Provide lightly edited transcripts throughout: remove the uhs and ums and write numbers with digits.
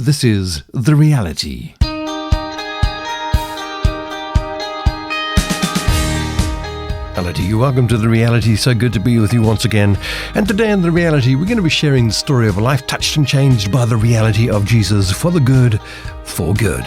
This is The Reality. Hello to you, welcome to The Reality, so good to be with you once again. And today in The Reality, we're going to be sharing the story of a life touched and changed by the reality of Jesus for the good, for good.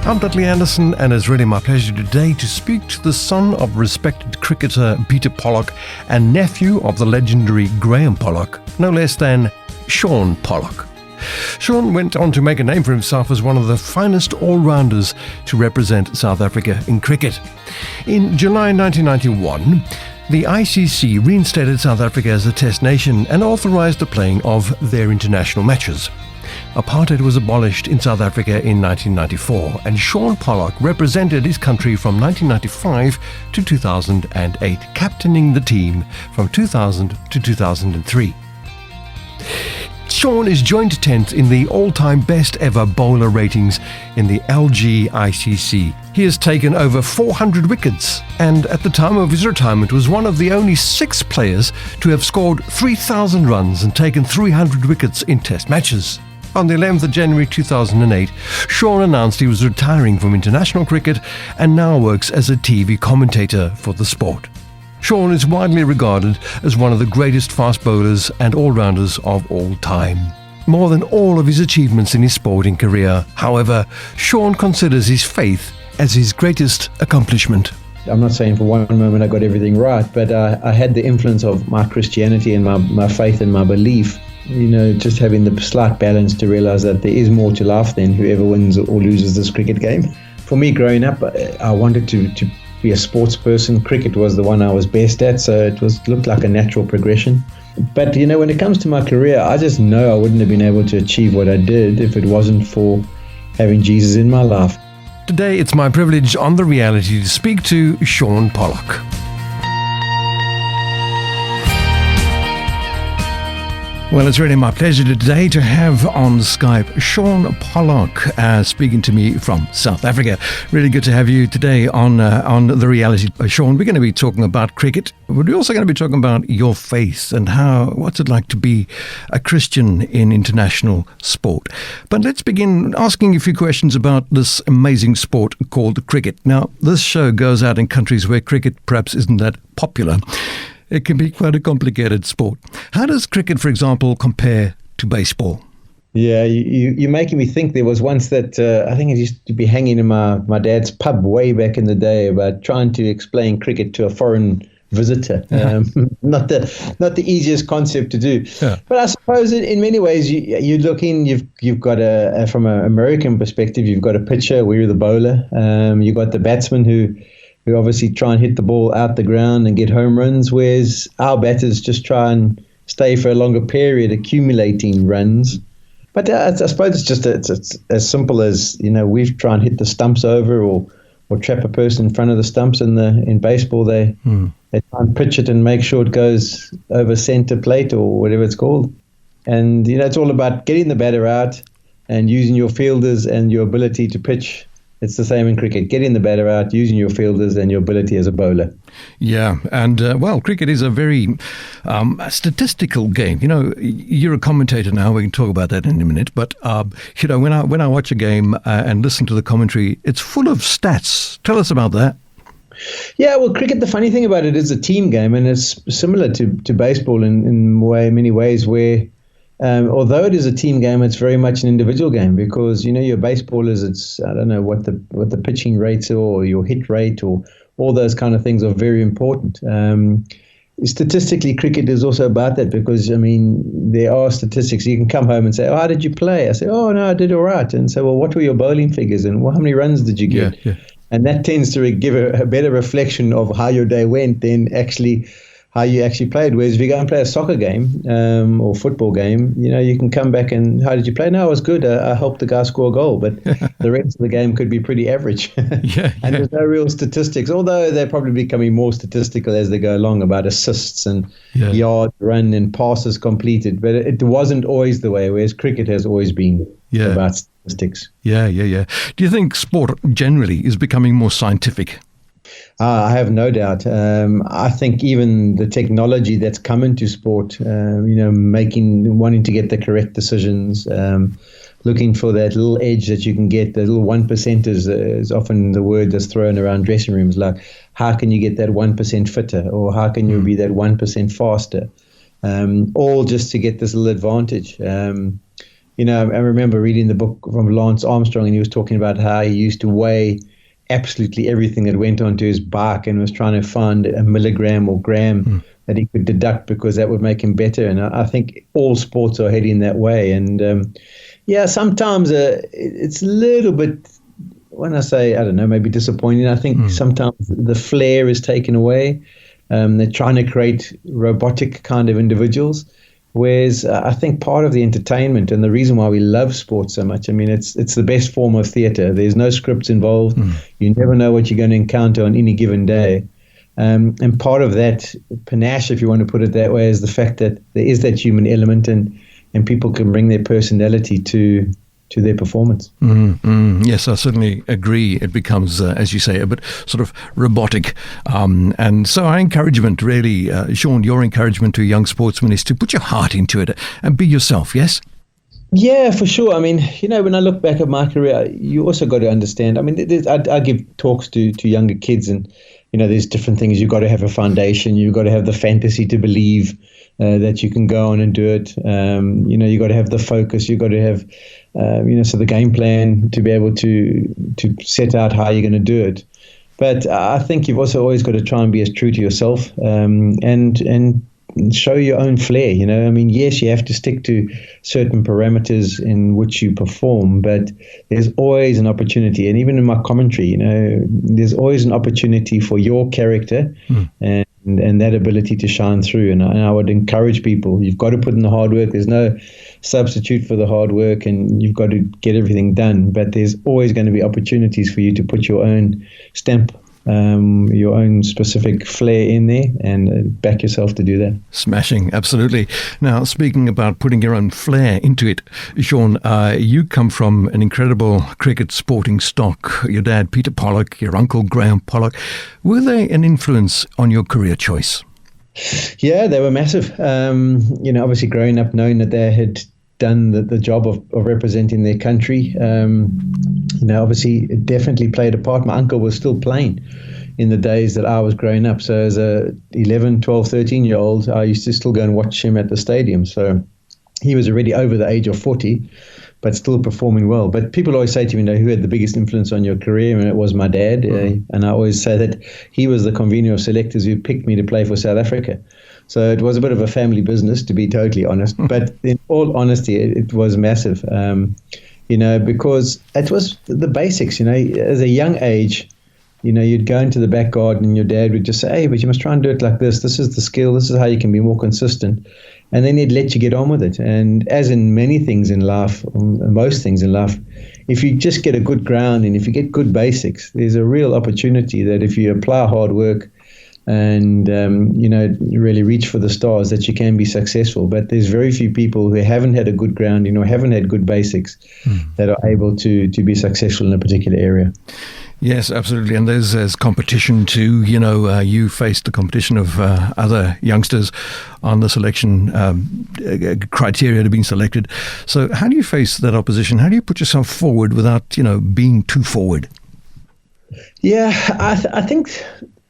I'm Dudley Anderson, and it's really my pleasure today to speak to the son of respected cricketer Peter Pollock and nephew of the legendary Graham Pollock, no less than Shaun Pollock. Shaun went on to make a name for himself as one of the finest all-rounders to represent South Africa in cricket. In July 1991, the ICC reinstated South Africa as a test nation and authorised the playing of their international matches. Apartheid was abolished in South Africa in 1994, and Shaun Pollock represented his country from 1995 to 2008, captaining the team from 2000 to 2003. Shaun is joint 10th in the all-time best ever bowler ratings in the LG ICC. He has taken over 400 wickets and at the time of his retirement was one of the only 6 players to have scored 3,000 runs and taken 300 wickets in test matches. On the 11th of January 2008, Shaun announced he was retiring from international cricket and now works as a TV commentator for the sport. Shaun is widely regarded as one of the greatest fast bowlers and all-rounders of all time. More than all of his achievements in his sporting career, however, Shaun considers his faith as his greatest accomplishment. I'm not saying for one moment I got everything right, but I had the influence of my Christianity and my faith and my belief. You know, just having the slight balance to realize that there is more to life than whoever wins or loses this cricket game. For me, growing up, I wanted to be a sports person. Cricket was the one I was best at, so it looked like a natural progression. But, you know, when it comes to my career, I just know I wouldn't have been able to achieve what I did if it wasn't for having Jesus in my life. Today, it's my privilege on The Reality to speak to Shaun Pollock. Well, it's really my pleasure today to have on Skype Shaun Pollock speaking to me from South Africa. Really good to have you today on The Reality. Shaun, we're going to be talking about cricket, but we're also going to be talking about your faith and what's it like to be a Christian in international sport. But let's begin asking a few questions about this amazing sport called cricket. Now, this show goes out in countries where cricket perhaps isn't that popular. It can be quite a complicated sport. How does cricket, for example, compare to baseball? Yeah, you're making me think. There was once that I think it used to be hanging in my dad's pub way back in the day about trying to explain cricket to a foreign visitor. Not the easiest concept to do. Yeah. But I suppose in many ways you look in. You've got from an American perspective, you've got a pitcher. We're the bowler. You've got the batsman who obviously try and hit the ball out the ground and get home runs, whereas our batters just try and stay for a longer period, accumulating runs. But I suppose it's as simple as, you know, we try and hit the stumps over or trap a person in front of the stumps. In baseball, they try and pitch it and make sure it goes over center plate or whatever it's called. And, you know, it's all about getting the batter out and using your fielders and your ability to pitch. It's the same in cricket, getting the batter out, using your fielders and your ability as a bowler. Yeah, and cricket is a very statistical game. You know, you're a commentator now, we can talk about that in a minute, but, you know, when I watch a game and listen to the commentary, it's full of stats. Tell us about that. Yeah, well, cricket, the funny thing about it is a team game, and it's similar to baseball in many ways where although it is a team game, it's very much an individual game because, you know, your baseballers, I don't know what the pitching rates are or your hit rate or all those kind of things are very important. Statistically, cricket is also about that because, I mean, there are statistics. You can come home and say, oh, how did you play? I say, oh, no, I did all right. And say, well, what were your bowling figures and how many runs did you get? Yeah. And that tends to give a better reflection of how your day went than actually how you actually played. Whereas if you go and play a soccer game or football game, you know, you can come back and, how did you play? No, it was good. I helped the guy score a goal, but the rest of the game could be pretty average. And there's no real statistics, although they're probably becoming more statistical as they go along about assists and yards run and passes completed. But it wasn't always the way, whereas cricket has always been about statistics. Yeah. Do you think sport generally is becoming more scientific? I have no doubt. I think even the technology that's come into sport, wanting to get the correct decisions, looking for that little edge that you can get, the little 1%ers is often the word that's thrown around dressing rooms, like how can you get that 1% fitter, or how can you be that 1% faster, all just to get this little advantage. I remember reading the book from Lance Armstrong, and he was talking about how he used to weigh absolutely everything that went onto his bike and was trying to find a milligram or gram that he could deduct because that would make him better. And I think all sports are heading that way. And sometimes it's a little bit, when I say, I don't know, maybe disappointing, I think sometimes the flair is taken away. They're trying to create robotic kind of individuals. Whereas I think part of the entertainment and the reason why we love sports so much, I mean, it's the best form of theatre. There's no scripts involved. You never know what you're going to encounter on any given day. And part of that panache, if you want to put it that way, is the fact that there is that human element and people can bring their personality to their performance. Yes, I certainly agree. It becomes, as you say, a bit sort of robotic. And so our encouragement, really, Shaun, your encouragement to young sportsmen is to put your heart into it and be yourself, yes? Yeah, for sure. I mean, when I look back at my career, you also got to understand, I mean, I give talks to younger kids, and, there's different things. You've got to have a foundation. You've got to have the fantasy to believe that you can go on and do it. You've got to have the focus. You've got to have, so the game plan to be able to set out how you're going to do it. But I think you've also always got to try and be as true to yourself and show your own flair. I mean, yes, you have to stick to certain parameters in which you perform, but there's always an opportunity. And even in my commentary, there's always an opportunity for your character and that ability to shine through. And I would encourage people, you've got to put in the hard work. There's no substitute for the hard work, and you've got to get everything done. But there's always going to be opportunities for you to put your own stamp, your own specific flair in there, and back yourself to do that. Smashing, absolutely. Now, speaking about putting your own flair into it, Shaun, you come from an incredible cricket sporting stock. Your dad, Peter Pollock, your uncle, Graham Pollock. Were they an influence on your career choice? Yeah, they were massive. Obviously growing up knowing that they had done the job of representing their country, obviously it definitely played a part. My uncle was still playing in the days that I was growing up. So as a 11, 12, 13-year-old, I used to still go and watch him at the stadium. So he was already over the age of 40, but still performing well. But people always say to me, who had the biggest influence on your career? And it was my dad. And I always say that he was the convener of selectors who picked me to play for South Africa. So it was a bit of a family business, to be totally honest. But in all honesty, it was massive, because it was the basics. As a young age, you'd go into the back garden and your dad would just say, hey, but you must try and do it like this. This is the skill. This is how you can be more consistent. And then he'd let you get on with it. And as in many things in life, most things in life, if you just get a good ground and if you get good basics, there's a real opportunity that if you apply hard work and, really reach for the stars, that you can be successful. But there's very few people who haven't had a good ground, haven't had good basics that are able to be successful in a particular area. Yes, absolutely. And there's competition too. You faced the competition of other youngsters on the selection criteria to being selected. So how do you face that opposition? How do you put yourself forward without, being too forward? Yeah,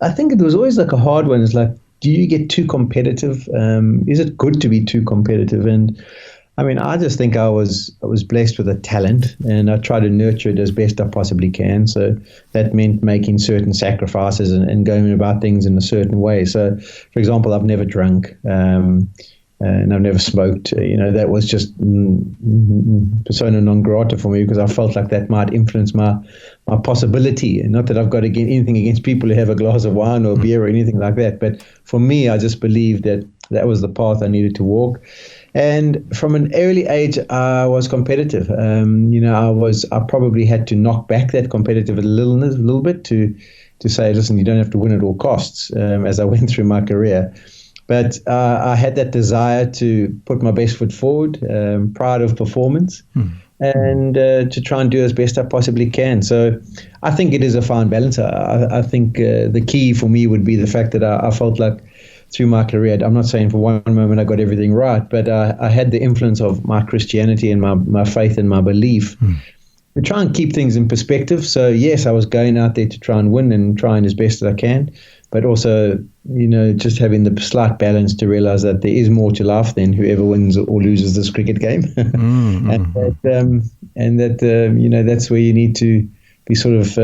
I think it was always like a hard one. It's like, do you get too competitive? Is it good to be too competitive? And I mean, I just think I was blessed with a talent, and I try to nurture it as best I possibly can. So that meant making certain sacrifices and going about things in a certain way. So, for example, I've never drunk, and I've never smoked. That was just persona non grata for me, because I felt like that might influence my possibility. And not that I've got anything against people who have a glass of wine or beer or anything like that, but for me, I just believed that was the path I needed to walk. And from an early age, I was competitive. I probably had to knock back that competitive a little bit to say, listen, you don't have to win at all costs, as I went through my career. But I had that desire to put my best foot forward, proud of performance. and to try and do as best I possibly can. So I think it is a fine balance. I think the key for me would be the fact that I felt like through my career, I'm not saying for one moment I got everything right, but I had the influence of my Christianity and my faith and my belief to try and keep things in perspective. So yes, I was going out there to try and win and trying as best as I can, but also, just having the slight balance to realize that there is more to life than whoever wins or loses this cricket game. and that that's where you need to be sort of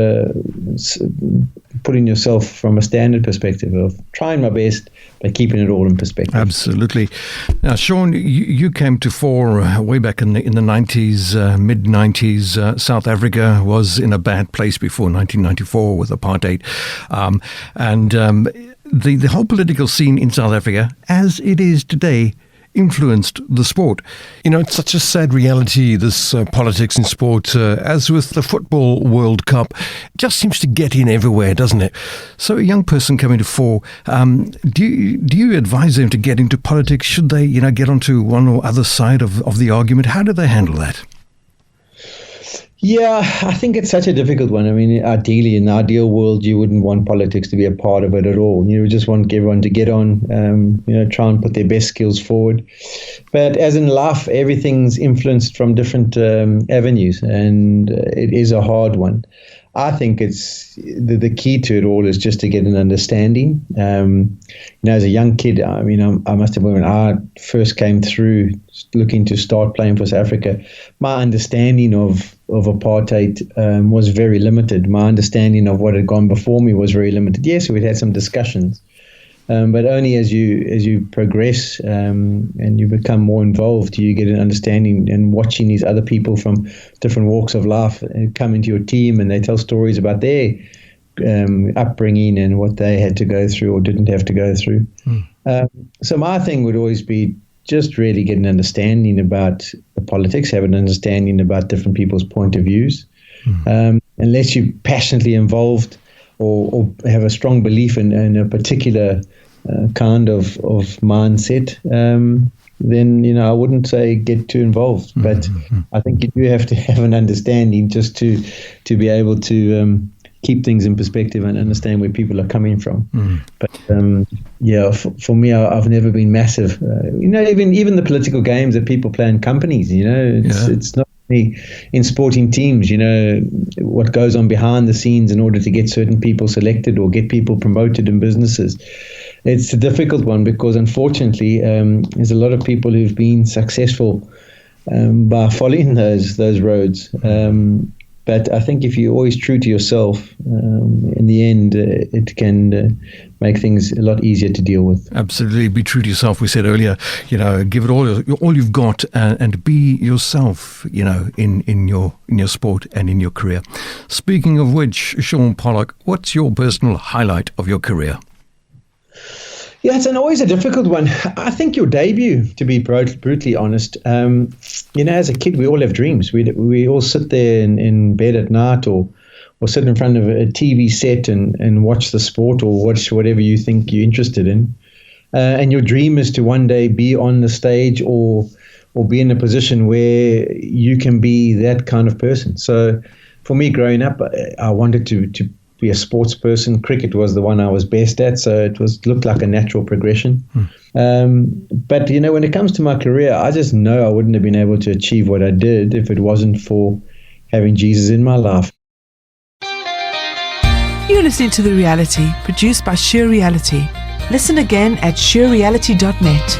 putting yourself from a standard perspective of trying my best, but keeping it all in perspective. Absolutely. Now, Shaun, you came to fore way back in the 90s, mid-90s. South Africa was in a bad place before 1994 with apartheid. The whole political scene in South Africa, as it is today, influenced the sport. It's such a sad reality, this politics in sport, as with the Football World Cup, just seems to get in everywhere, doesn't it? So a young person coming to fore, do you advise them to get into politics? Should they, get onto one or other side of the argument? How do they handle that? Yeah, I think it's such a difficult one. I mean, ideally, in the ideal world, you wouldn't want politics to be a part of it at all. You just want everyone to get on, try and put their best skills forward. But as in life, everything's influenced from different avenues, and it is a hard one. I think it's the key to it all is just to get an understanding. As a young kid, I must have, when I first came through looking to start playing for South Africa, my understanding of apartheid was very limited. My understanding of what had gone before me was very limited. Yes, we'd had some discussions, but only as you progress and you become more involved, you get an understanding, and watching these other people from different walks of life come into your team, and they tell stories about their upbringing and what they had to go through or didn't have to go through. So my thing would always be just really get an understanding about the politics, have an understanding about different people's point of views. Unless you're passionately involved or have a strong belief in a particular kind of mindset, then, I wouldn't say get too involved. But I think you do have to have an understanding just to be able to keep things in perspective and understand where people are coming from. But for me, I've never been massive. Even the political games that people play in companies, it's not only in sporting teams, what goes on behind the scenes in order to get certain people selected or get people promoted in businesses. It's a difficult one because unfortunately, there's a lot of people who've been successful by following those roads. But I think if you're always true to yourself, in the end, it can make things a lot easier to deal with. Absolutely. Be true to yourself. We said earlier, give it all you've got and be yourself, in your sport and in your career. Speaking of which, Shaun Pollock, what's your personal highlight of your career? Yeah, it's always a difficult one. I think your debut, to be brutally honest, as a kid, we all have dreams. We all sit there in bed at night or sit in front of a TV set and watch the sport or watch whatever you think you're interested in. And your dream is to one day be on the stage or be in a position where you can be that kind of person. So for me, growing up, I wanted to be a sports person. Cricket was the one I was best at, so it looked like a natural progression. But when it comes to my career, I just know I wouldn't have been able to achieve what I did if it wasn't for having Jesus in my life. You're listening to The Reality, produced by Sheer Reality. Listen again at sheerreality.net.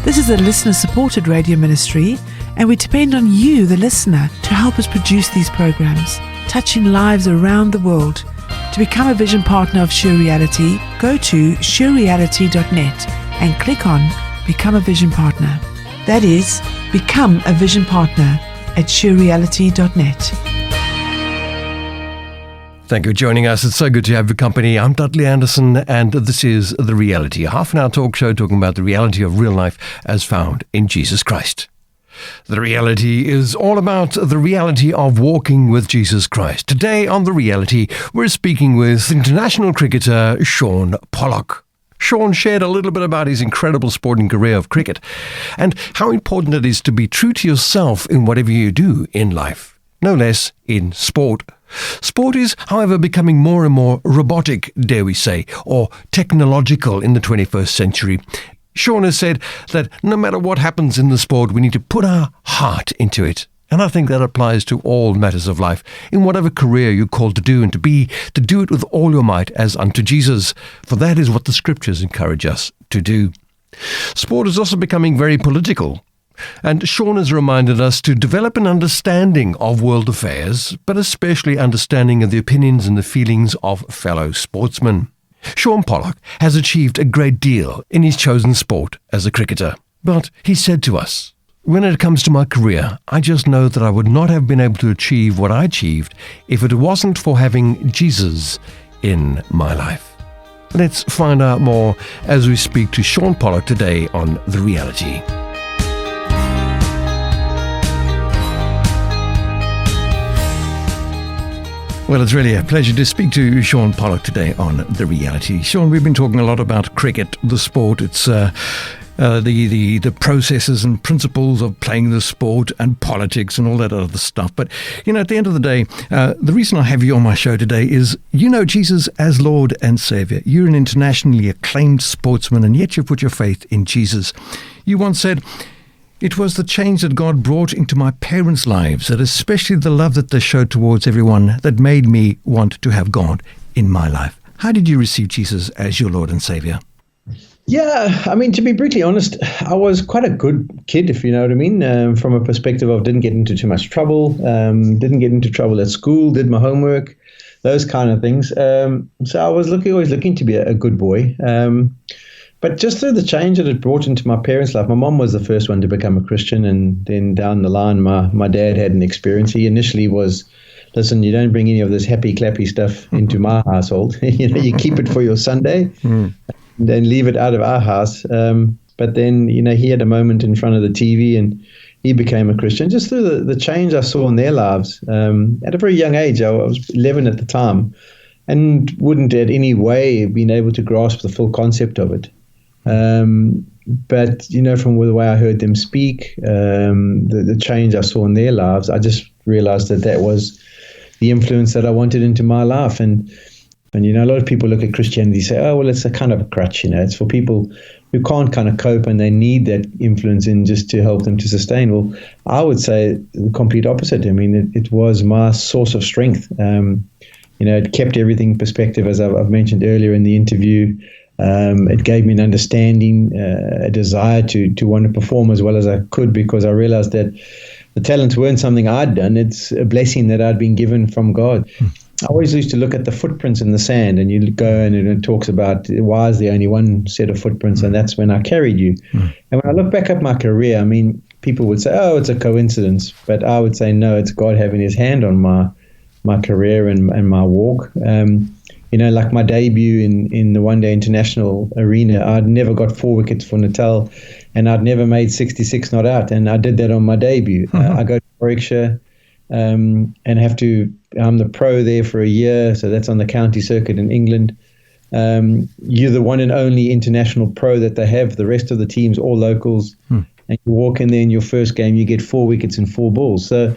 This is a listener-supported radio ministry, and we depend on you, the listener, to help us produce these programs, touching lives around the world. To become a vision partner of Sheer Reality, go to sheerreality.net and click on Become a Vision Partner. That is, become a vision partner at sheerreality.net. Thank you for joining us. It's so good to have your company. I'm Dudley Anderson, and this is The Reality, a half-an-hour talk show talking about the reality of real life as found in Jesus Christ. The Reality is all about the reality of walking with Jesus Christ. Today on The Reality, we're speaking with international cricketer Shaun Pollock. Shaun shared a little bit about his incredible sporting career of cricket and how important it is to be true to yourself in whatever you do in life, no less in sport. Sport is, however, becoming more and more robotic, dare we say, or technological in the 21st century. Shaun has said that no matter what happens in the sport, we need to put our heart into it. And I think that applies to all matters of life, in whatever career you're called to do and to do it with all your might as unto Jesus, for that is what the scriptures encourage us to do. Sport is also becoming very political, and Shaun has reminded us to develop an understanding of world affairs, but especially understanding of the opinions and the feelings of fellow sportsmen. Shaun Pollock has achieved a great deal in his chosen sport as a cricketer, but he said to us, "When it comes to my career, I just know that I would not have been able to achieve what I achieved if it wasn't for having Jesus in my life." Let's find out more as we speak to Shaun Pollock today on The Reality. Well, it's really a pleasure to speak to Shaun Pollock today on The Reality. Shaun, we've been talking a lot about cricket, the sport. It's the processes and principles of playing the sport and politics and all that other stuff. But, at the end of the day, the reason I have you on my show today is you know Jesus as Lord and Saviour. You're an internationally acclaimed sportsman, and yet you put your faith in Jesus. You once said, "It was the change that God brought into my parents' lives, and especially the love that they showed towards everyone, that made me want to have God in my life." How did you receive Jesus as your Lord and Saviour? Yeah, to be brutally honest, I was quite a good kid, if you know what I mean, from a perspective of didn't get into too much trouble, didn't get into trouble at school, did my homework, those kind of things. So I was always looking to be a good boy. But just through the change that it brought into my parents' life, my mom was the first one to become a Christian, and then down the line, my dad had an experience. He initially was, "Listen, you don't bring any of this happy, clappy stuff into my household. You keep it for your Sunday, then leave it out of our house." But then, he had a moment in front of the TV, and he became a Christian. Just through the change I saw in their lives. At a very young age, I was 11 at the time, and wouldn't at any way been able to grasp the full concept of it. But, from the way I heard them speak, the change I saw in their lives, I just realized that was the influence that I wanted into my life. And a lot of people look at Christianity and say, "Oh, well, it's a kind of a crutch, it's for people who can't kind of cope and they need that influence in just to help them to sustain." Well, I would say the complete opposite. It was my source of strength. It kept everything in perspective, as I've mentioned earlier in the interview. It gave me an understanding, a desire to want to perform as well as I could, because I realized that the talents weren't something I'd done. It's a blessing that I'd been given from God. I always used to look at the footprints in the sand, and you go and it talks about why is there only one set of footprints, and that's when I carried you. And when I look back at my career, people would say, "Oh, it's a coincidence," but I would say, no, it's God having his hand on my career and my walk. Like my debut in the one-day international arena, I'd never got 4 wickets for Natal, and I'd never made 66 not out, and I did that on my debut. I go to Warwickshire and I'm the pro there for a year, so that's on the county circuit in England. You're the one and only international pro that they have. The rest of the teams, all locals, and you walk in there in your first game, you get 4 wickets and 4 balls. So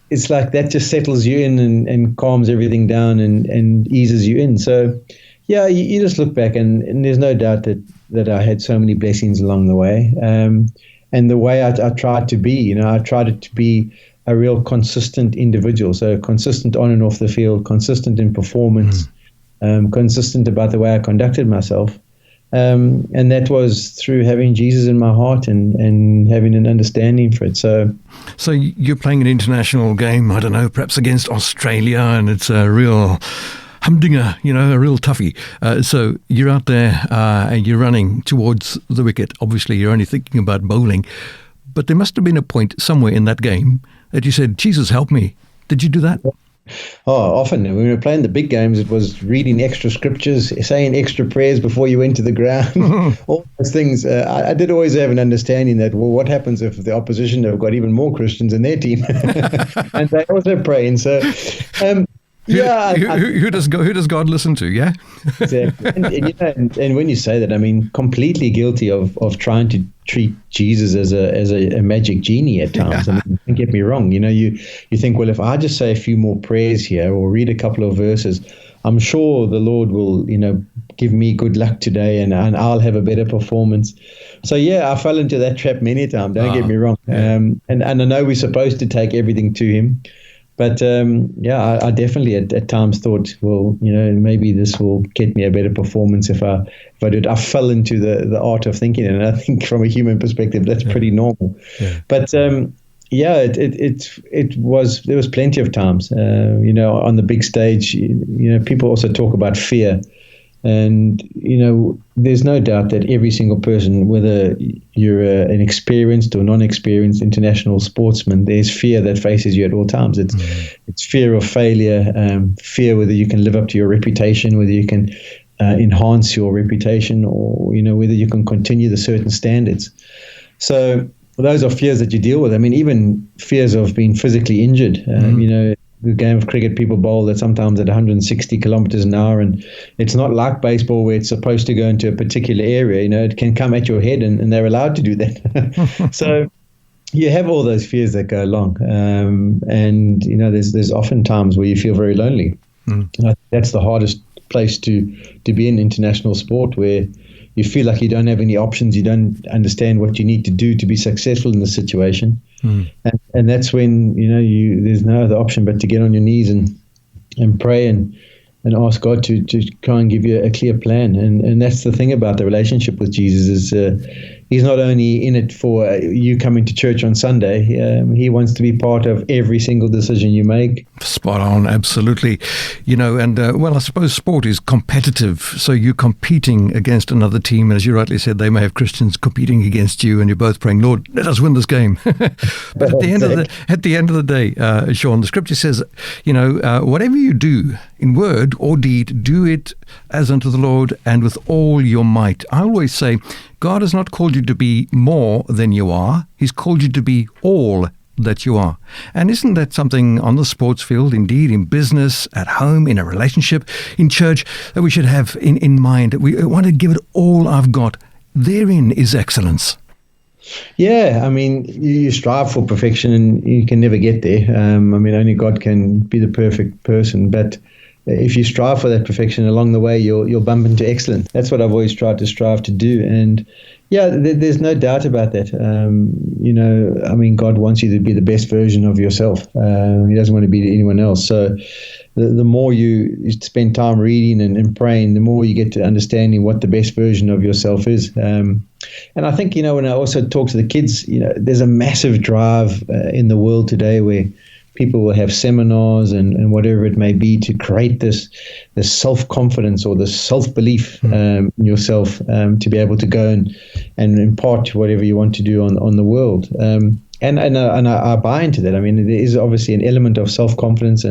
it's like that just settles you in and calms everything down and eases you in. So, yeah, you just look back and there's no doubt that I had so many blessings along the way. And the way I tried to be, I tried to be a real consistent individual. So consistent on and off the field, consistent in performance, consistent about the way I conducted myself. And that was through having Jesus in my heart and having an understanding for it. So you're playing an international game, I don't know, perhaps against Australia, and it's a real humdinger, a real toughie. So you're out there and you're running towards the wicket. Obviously, you're only thinking about bowling. But there must have been a point somewhere in that game that you said, "Jesus, help me." Did you do that? Oh, often. When we were playing the big games, it was reading extra scriptures, saying extra prayers before you went to the ground, all those things. I did always have an understanding that, well, what happens if the opposition have got even more Christians in their team? And they also praying. So Who does God listen to? Yeah, exactly. And when you say that, I mean, completely guilty of trying to treat Jesus as a magic genie at times. I mean, don't get me wrong. You think, well, if I just say a few more prayers here or read a couple of verses, I'm sure the Lord will, give me good luck today, and I'll have a better performance. So I fell into that trap many times. Don't get me wrong. Yeah. And I know we're supposed to take everything to Him. But I definitely at times thought, well, maybe this will get me a better performance if I do it. I fell into the art of thinking, and I think from a human perspective, that's pretty normal. Yeah. But there was plenty of times, on the big stage. People also talk about fear. And, there's no doubt that every single person, whether you're an experienced or non-experienced international sportsman, there's fear that faces you at all times. It's fear of failure, fear whether you can live up to your reputation, whether you can enhance your reputation, or, whether you can continue the certain standards. So those are fears that you deal with. I mean, even fears of being physically injured, the game of cricket, people bowl at sometimes at 160 kilometers an hour, and it's not like baseball where it's supposed to go into a particular area. It can come at your head, and they're allowed to do that. So you have all those fears that go along, and there's often times where you feel very lonely. And I think that's the hardest place to be in international sport, where you feel like you don't have any options, you don't understand what you need to do to be successful in the situation. And that's when there's no other option but to get on your knees and pray and ask God to try and give you a clear plan. And that's the thing about the relationship with Jesus is He's not only in it for you coming to church on Sunday. He wants to be part of every single decision you make. Spot on, absolutely. And I suppose sport is competitive. So you're competing against another team. And as you rightly said, they may have Christians competing against you, and you're both praying, Lord, let us win this game. But at the end of the day, Shaun, the scripture says, whatever you do in word or deed, do it as unto the Lord and with all your might. I always say, God has not called you to be more than you are. He's called you to be all that you are. And isn't that something on the sports field, indeed, in business, at home, in a relationship, in church, that we should have in mind? We want to give it all I've got. Therein is excellence. Yeah, I mean, you strive for perfection and you can never get there. Only God can be the perfect person. But if you strive for that perfection along the way, you'll bump into excellence. That's what I've always tried to strive to do. And there's no doubt about that. God wants you to be the best version of yourself. He doesn't want to be anyone else. So the more you spend time reading and praying, the more you get to understanding what the best version of yourself is. And I think, when I also talk to the kids, there's a massive drive in the world today where people will have seminars and whatever it may be to create this self-confidence or this self-belief in yourself, to be able to go and impart whatever you want to do on the world. And I buy into that. I mean, there is obviously an element of self-confidence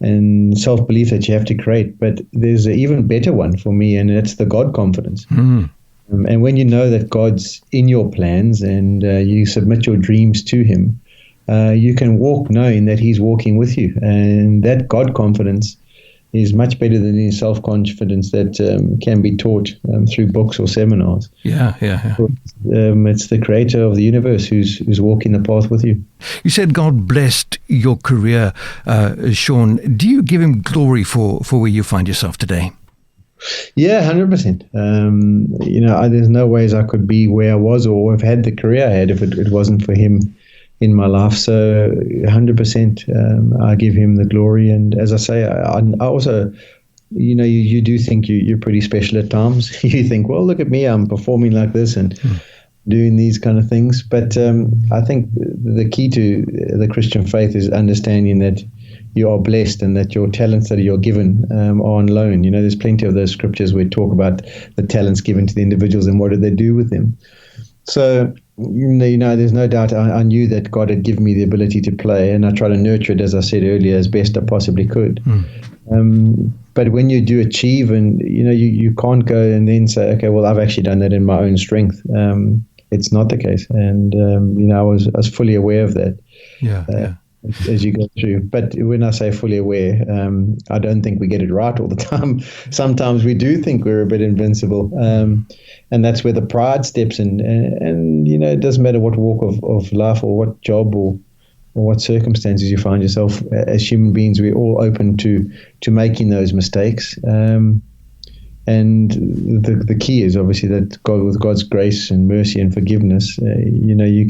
and self-belief that you have to create, but there's an even better one for me, and that's the God confidence. And when you know that God's in your plans and you submit your dreams to Him, you can walk knowing that He's walking with you. And that God confidence is much better than any self-confidence that can be taught through books or seminars. Yeah. It's the creator of the universe who's walking the path with you. You said God blessed your career, Shaun. Do you give Him glory for where you find yourself today? Yeah, 100%. There's no ways I could be where I was or have had the career I had if it wasn't for Him in my life. So 100% I give Him the glory. And as I say, I also, you do think you're pretty special at times. You think, well, look at me, I'm performing like this and doing these kind of things. But I think the key to the Christian faith is understanding that you are blessed and that your talents that you're given are on loan. There's plenty of those scriptures where we talk about the talents given to the individuals and what do they do with them. So, there's no doubt I knew that God had given me the ability to play, and I try to nurture it, as I said earlier, as best I possibly could. But when you do achieve and, you can't go and then say, okay, well, I've actually done that in my own strength. It's not the case. And, I was fully aware of that. Yeah. as you go through. But when I say fully aware, I don't think we get it right all the time. Sometimes we do think we're a bit invincible, and that's where the pride steps in. And it doesn't matter what walk of life or what job or what circumstances you find yourself. As human beings, we're all open to making those mistakes. And the key is obviously that God, with God's grace and mercy and forgiveness, you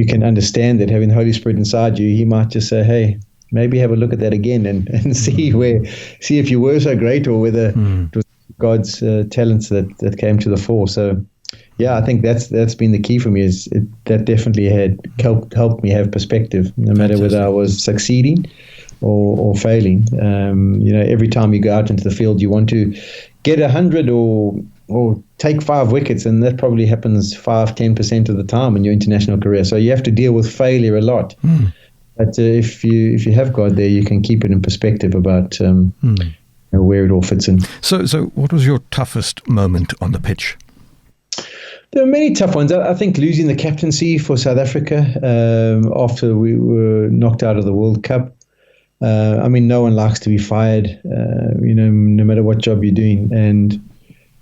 can understand that having the Holy Spirit inside you, He might just say, "Hey, maybe have a look at that again and see if you were so great or whether it was God's talents that came to the fore." So, yeah, I think that's been the key for me. That definitely had helped me have perspective, no matter whether I was succeeding or failing. Every time you go out into the field, you want to get 100 or take 5 wickets, and that probably happens 5-10% of the time in your international career. So you have to deal with failure a lot. But if you have God there, you can keep it in perspective about where it all fits in. So what was your toughest moment on the pitch? There were many tough ones. I think losing the captaincy for South Africa after we were knocked out of the World Cup. No one likes to be fired, no matter what job you're doing. And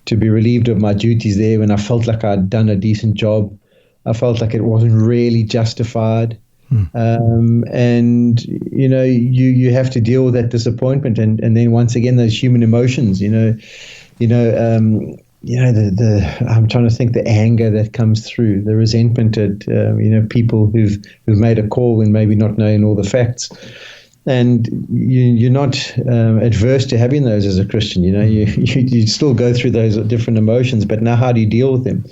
to be relieved of my duties there when I felt like I'd done a decent job, I felt like it wasn't really justified. And you have to deal with that disappointment, and then once again those human emotions. I'm trying to think, the anger that comes through, the resentment at people who've made a call and maybe not knowing all the facts. And you're not adverse to having those as a Christian. You still go through those different emotions, but now how do you deal with them?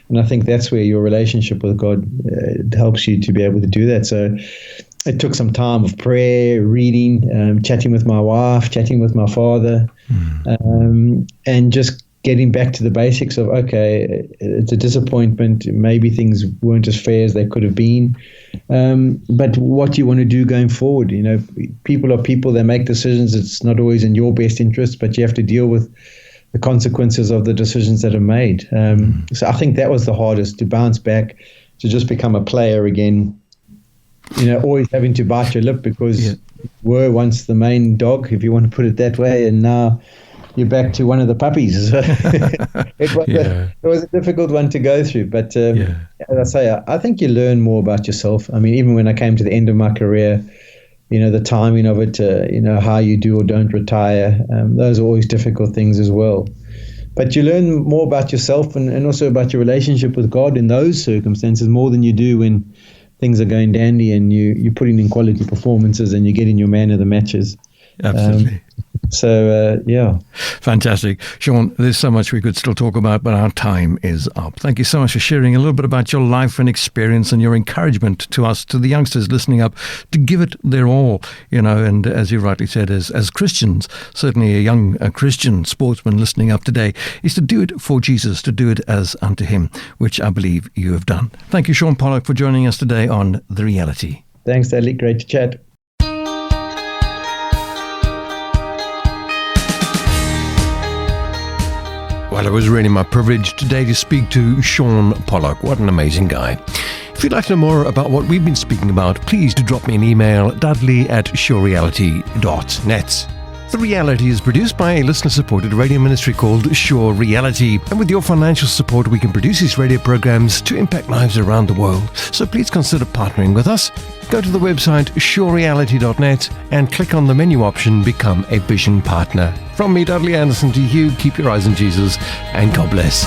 And I think that's where your relationship with God helps you to be able to do that. So it took some time of prayer, reading, chatting with my wife, chatting with my father, and just getting back to the basics of, okay, it's a disappointment. Maybe things weren't as fair as they could have been. But what do you want to do going forward? People are people. They make decisions. It's not always in your best interest, but you have to deal with the consequences of the decisions that are made. So I think that was the hardest, to bounce back, to just become a player again. Always having to bite your lip because you were once the main dog, if you want to put it that way, and now you're back to one of the puppies. It was a difficult one to go through. But as I say, I think you learn more about yourself. Even when I came to the end of my career, the timing of it, how you do or don't retire, those are always difficult things as well. But you learn more about yourself and also about your relationship with God in those circumstances more than you do when things are going dandy and you're putting in quality performances and you're getting your man of the matches. Absolutely. Fantastic. Shaun, there's so much we could still talk about, but our time is up. Thank you so much for sharing a little bit about your life and experience and your encouragement to us, to the youngsters listening up, to give it their all, and as you rightly said, as Christians, certainly a young Christian sportsman listening up today, is to do it for Jesus, to do it as unto Him, which I believe you have done. Thank you, Shaun Pollock, for joining us today on The Reality. Thanks, Dudley. Great to chat. Well, it was really my privilege today to speak to Shaun Pollock. What an amazing guy. If you'd like to know more about what we've been speaking about, please do drop me an email, dudley@surereality.net. The Reality is produced by a listener-supported radio ministry called Sure Reality. And with your financial support, we can produce these radio programs to impact lives around the world. So please consider partnering with us. Go to the website surereality.net and click on the menu option, Become a Vision Partner. From me, Dudley Anderson, to you, keep your eyes on Jesus, and God bless.